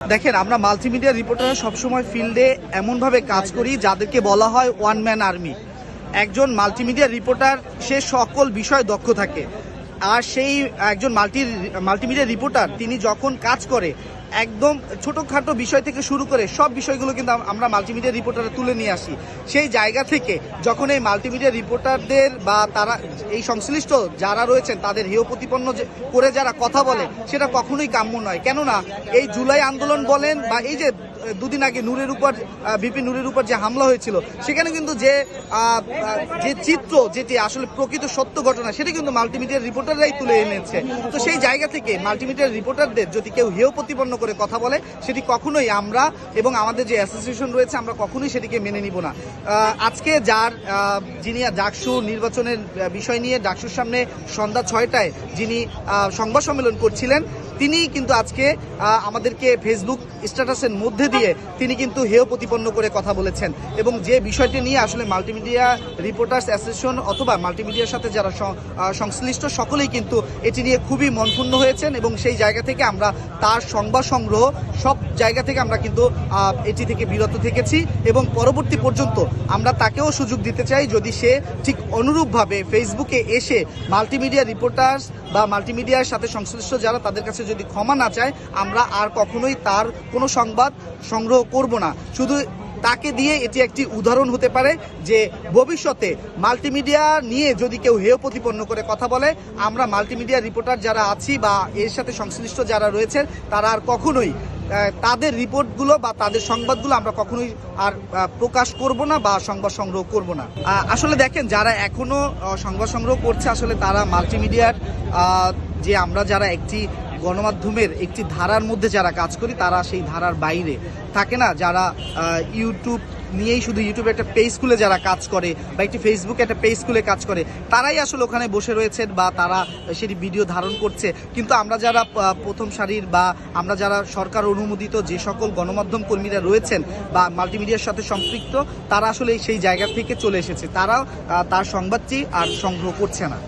দেখেন, আমরা মাল্টিমিডিয়া রিপোর্টাররা সবসময় ফিল্ডে এমনভাবে কাজ করি যাদেরকে বলা হয় ওয়ান ম্যান আর্মি। একজন মাল্টিমিডিয়া রিপোর্টার সে সকল বিষয়ে দক্ষ থাকে, আর সেই একজন মাল্টিমিডিয়া রিপোর্টার তিনি যখন কাজ করে একদম ছোটোখাটো বিষয় থেকে শুরু করে সব বিষয়গুলো কিন্তু আমরা মাল্টিমিডিয়া রিপোর্টারে তুলে নিয়ে আসি। সেই জায়গা থেকে যখন এই মাল্টিমিডিয়া রিপোর্টারদের বা তারা এই সংশ্লিষ্ট যারা রয়েছেন তাদের হেয় প্রতিপন্ন করে যারা কথা বলে, সেটা কখনোই কাম্য নয়। কেননা এই জুলাই আন্দোলন বলেন বা এই যে দুদিন আগে ভিপি নূরের উপর যে হামলা হয়েছিল, সেখানে কিন্তু যে চিত্র যেটি আসলে প্রকৃত সত্য ঘটনা, সেটা কিন্তু মাল্টিমিডিয়ার রিপোর্টাররাই তুলে এনেছে। তো সেই জায়গা থেকে মাল্টিমিডিয়ার রিপোর্টারদের যদি কেউ হেয় প্রতিপন্ন করে কথা বলে, সেটি কখনোই আমরা এবং আমাদের যে অ্যাসোসিয়েশন রয়েছে আমরা কখনোই সেটিকে মেনে নিব না। আজকে যিনি ডাকসু নির্বাচনের বিষয় নিয়ে ডাকসুর সামনে সন্ধ্যা 6টায় যিনি সংবাদ সম্মেলন করছিলেন, তিনি কিন্তু আজকে আমাদেরকে ফেসবুক স্ট্যাটাসের মধ্যে দিয়ে তিনি কিন্তু হেয় প্রতিপন্ন করে কথা বলেছেন, এবং যে বিষয়টি নিয়ে আসলে মাল্টিমিডিয়া রিপোর্টার্স অ্যাসোসিয়েশন অথবা মাল্টিমিডিয়ার সাথে যারা সংশ্লিষ্ট সকলেই কিন্তু এটি নিয়ে খুবই মনক্ষুণ্ণ হয়েছেন, এবং সেই জায়গা থেকে আমরা তার সংবাদ সংগ্রহ সব জায়গা থেকে আমরা কিন্তু এটি থেকে বিরত থেকেছি, এবং পরবর্তী পর্যন্ত আমরা তাকেও সুযোগ দিতে চাই যদি সে ঠিক অনুরূপভাবে ফেসবুকে এসে মাল্টিমিডিয়া রিপোর্টার্স বা মাল্টিমিডিয়ার সাথে সংশ্লিষ্ট যারা তাদের কাছে যদি ক্ষমা না চায়, আমরা আর কখনোই তার কোনো সংবাদ সংগ্রহ করব না। শুধু তাকে দিয়ে এটি একটি উদাহরণ হতে পারে যে ভবিষ্যতে মাল্টিমিডিয়া নিয়ে যদি কেউ হেয় প্রতিপন্ন করে কথা বলে, আমরা মাল্টিমিডিয়া রিপোর্টার যারা আছি বা এর সাথে সংশ্লিষ্ট যারা রয়েছেন তারা আর কখনোই তাদের রিপোর্টগুলো বা তাদের সংবাদগুলো আমরা কখনোই আর প্রকাশ করব না বা সংবাদ সংগ্রহ করব না। আসলে দেখেন, যারা এখনো সংবাদ সংগ্রহ করছে আসলে তারা মাল্টিমিডিয়ার যে আমরা যারা একটি গণমাধ্যমের একটি ধারার মধ্যে যারা কাজ করি, তারা সেই ধারার বাইরে থাকে না। যারা ইউটিউব নিয়েই শুধু ইউটিউবে একটা পেজ খুলে যারা কাজ করে বা একটি ফেসবুকে একটা পেজ খুলে কাজ করে, তারাই আসলে ওখানে বসে রয়েছেন বা তারা সেটি ভিডিও ধারণ করছে। কিন্তু আমরা যারা প্রথম সারির বা আমরা যারা সরকার অনুমোদিত যে সকল গণমাধ্যম কর্মীরা রয়েছেন বা মাল্টিমিডিয়ার সাথে সম্পৃক্ত, তারা আসলে সেই জায়গা থেকে চলে এসেছে, তারাও তার সংবাদটি আর সংগ্রহ করছে না।